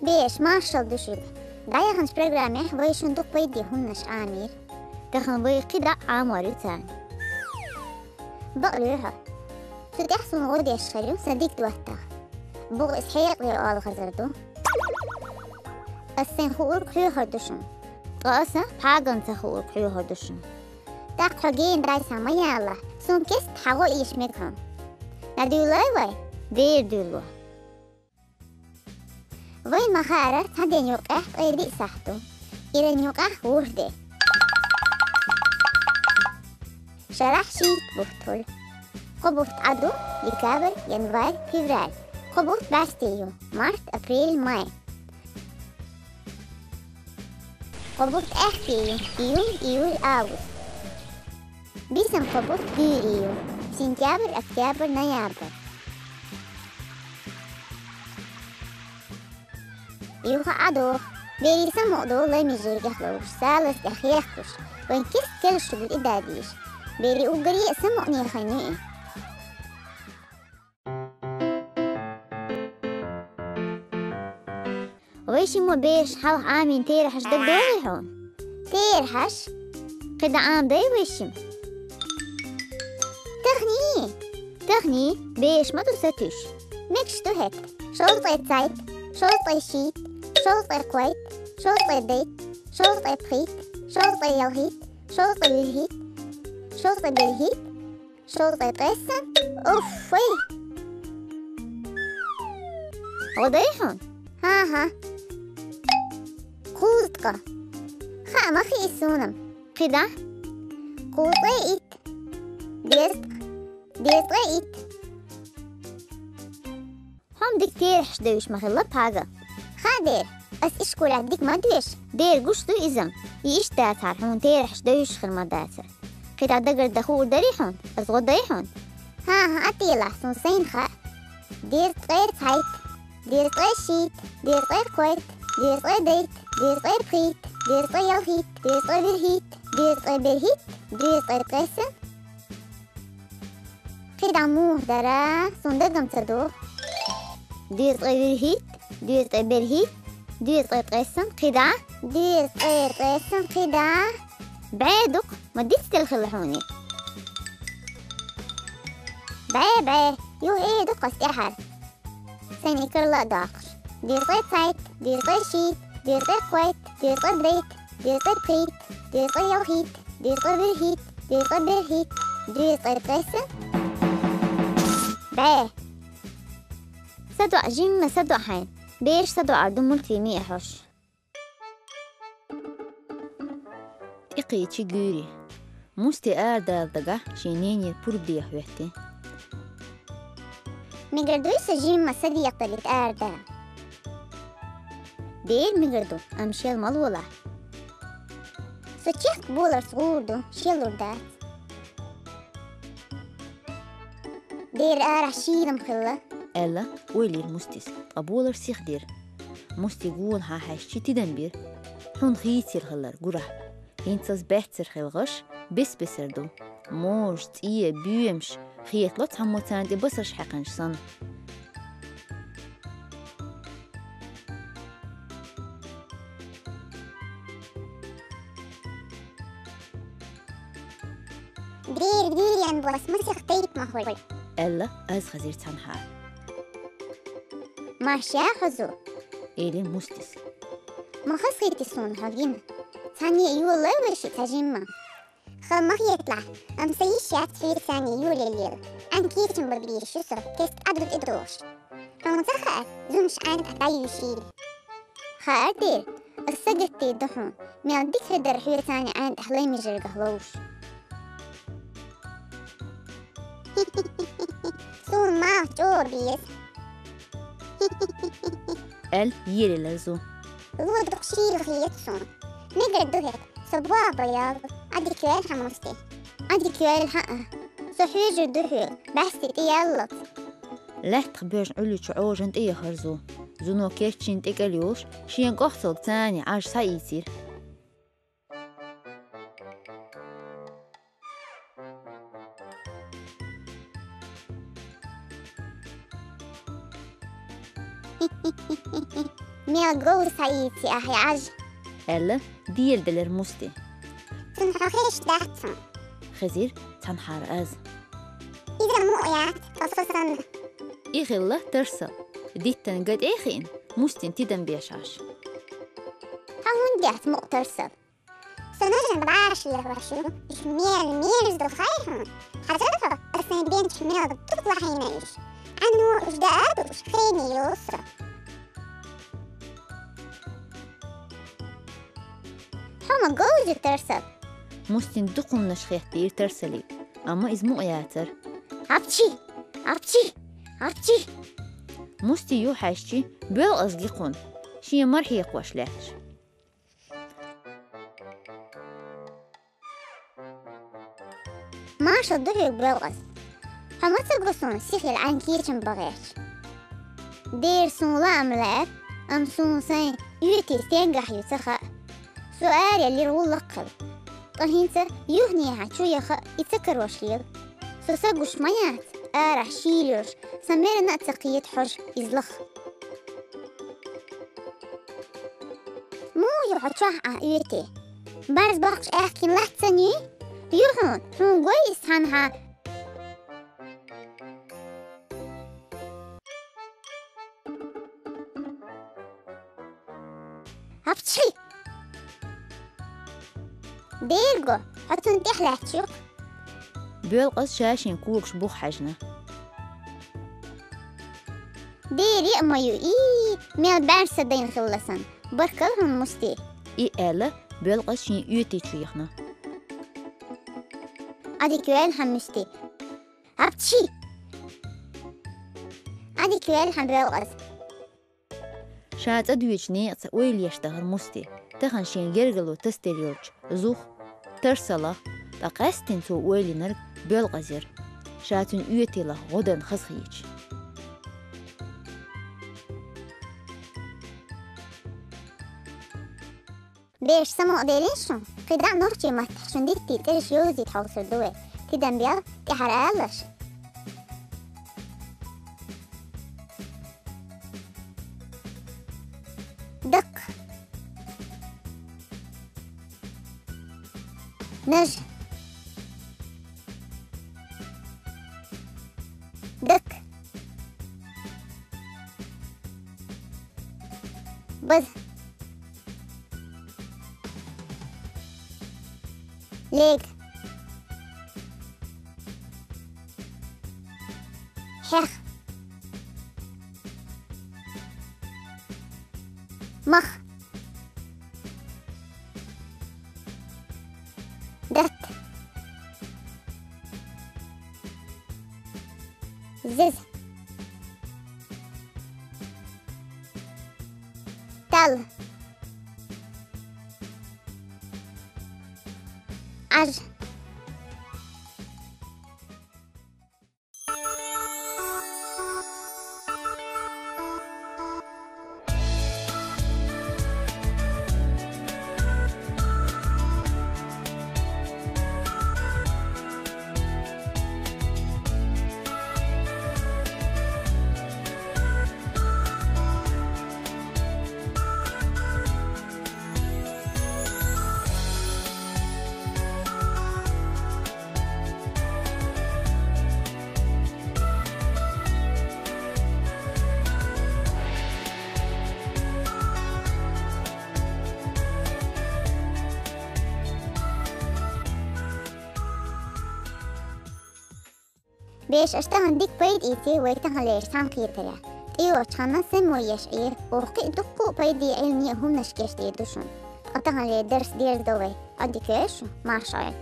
Beş marshal düşük. Dayaxın programı ve şunduk beydi hunnaş amir. Daxın ve qida amari tani. بقليها ستحسن غودي الشريم صديق دوحتها بغ إسحيق لرقال خزردو السنخور قيو هردوشن قاسة بحاقن سخور قيو هردوشن تاق حقين دايسا ميا الله سون كست حقو إيش ميكهم ندولوي وي دير دولو وين مخارة هدين يوقح قيدي ساحتو إلين يوقح وردي شرح شيء بوفتول قبوت عدو ديكابر يناير فبراير قبوت باستيو مارس أبريل ماي قبوت أختيو إيول أغسطس بيسم قبوت ديريو سنتيابر أكتوبر نيابر يوخا عدو بيري سموضو لمي جيرجحلوش سالس دخيخكوش وين كيس كلشو بالإداديش بيري أوغري سمعني خنيئي ويشي مو بيش حلق عامين تيرحش دك دويحون تيرحش قد عام دي ويشم تغني بيش ما تستوش ميكش تهت شرطة سايت شرطة شيت شرطة كويت شرطة ديت شرطة بخيت شرطة يلهيت شرطة يلهيت شرطة بالهيت شرطة قسم أوف وي وضيحون ها قوطقة خا ما خيسونم قدا قوطيت ديرطيت هم ديك تيرحش دوش مخلب هذا خادر أس إشكولا ديك ما دوش دير قشتو إزم يإش داتر حون تيرحش دوش خرما داتر قدا دقر دخول دريحون أزغد ديحون ها أتيلا سنسين خا ديرت غير تايت ديرت غير شيت ديرت غير كويت ديرت غير ديت ديرت غير بخيت ديرت غير يلهيت ديرت غير بالهيت ديرت غير بالهيت ديرت غير قسم قدا موه درا صندقم تدوخ ديرت غير بالهيت ديرت غير بالهيت ديرت غير قسم قدا ديرت غير قسم قدا بعيدك ما ديت تلخلحوني بعي يو ايه دق استحر سني كرلا داقش دير غير سايت دير غير شيت دير غير كويت دير غير بريت دير غير بخيت دير غير يوهيت دير غير بالهيت دير غير بالهيت دير غير قسم بعي سدوع جيم سدوع حين بيش سدوع عردم في مية حش إقيتي جوري مستي آردال دقا شينيني بردي يحوحتي مقردو سجيم مسدي يقتلت آردا دير مقردو أمشيل ملولا سوچيخ بولر صغوردو شيلور دات دير آرح شيلم خلا ألا ويلي المستيس قبولر سيخ دير مستي قول ها حاشتي تدنبير حون خيتي الخلر قرح ينتص بحتر خلغش بس بسردو موج تيه بيمش خيط لطس هموتان دي بصرش حقنش صن دير يعني بوس مسيخ طيب مهول ألا أز خزير تنحار ماشي خزو إيلي المستيس ما خصيتي صون هاجين ثانية يولي وشي تجمع خمخ يطلع أم سيشات في ثانية يولي الليل أن كيتم بربير شسر كيست أدرد إدروش هون تخاف زمش عانت أتايو شيل خاطر السقط تيدحون ميال ديك هدر حيو ثانية عانت أحلي مجر قهلوش صون ما جور بيس ال ييري لازو الوضع شيل غيت صون نقدر دوهت صبوا بياض عدي كويل حموستي عدي كويل حقه صحيج دوهل بس تيالط لا تخبرش علو شعور انت ايه خرزو زونو كيتشين تيكاليوش شين قحصل تاني عاش سايسير ميل جو سعيد يا أخي عج ألا ديل دلر مستي تنحخيش داتهم خزير تنحار أز إذا مؤيات تصصن إيخي الله ترسل ديتن قد إيخين مستين تدن بيشاش هون ديت مؤترسل سنجم بعاش اللي رشو إش ميل زدخيهم حجرها أسنى بينت ميل بتطلع حينيش عنو إش دقات وإش خيني يوسرا حما جوجي ترسل مستين دقم نشخيح دير ترسلي أما إز مؤياتر عبتشي مستي يو حاشتي بيل أصدقون شي مرحي يقواش لاحش ما شدوه بلغز حما تلقصون سيخي العن كيرشن بغيش دير سون لا أملاك أم سون سين يوتي سينجح يتخا سؤال يلي رو لقل طهينتا يهنيها شو يخا يتسكر وشيل سوساقوش ميات آرح شيلوش سميرنا تقية حج يزلخ مو يوحد شاح يوتي بارز باقش احكين لحتني يوحون هون قويس هنها هبتشي ديرجو حتون تحلح تشوق بيل قص شاشين كوكش بوخ حجنا ديري أما يو ميل بارسة دين خلصن بركلهم مستي إي ألا بيل قص شين يوتي تشيخنا أدي كويل هم مستي هبتشي أدي كويل هم بيلغز شات أدويش نيقص ويل يشتغل مستي تخن شين جرجلو تستريوش زوخ ترسلا بقاستن سو ويلي نرق بيل غزير شاتن يوتي له غدن خسخيش بيش سمو ديريشو قدع نورتي ما تحشن ديتي ترش يوزي تحوصر دوي تدن بيال تحرقالش دق نج دق بز ليك حخ مخ دت زز تل عج بيش اشتغل ديك بيد ايتي ويتغل ليش تنقير تريا ايوه تخنا سمو يشعير وقي دقو بيدي علمي هم نشكيش ديدوشون اتغل درس دير دوي ادي كيش ما شاي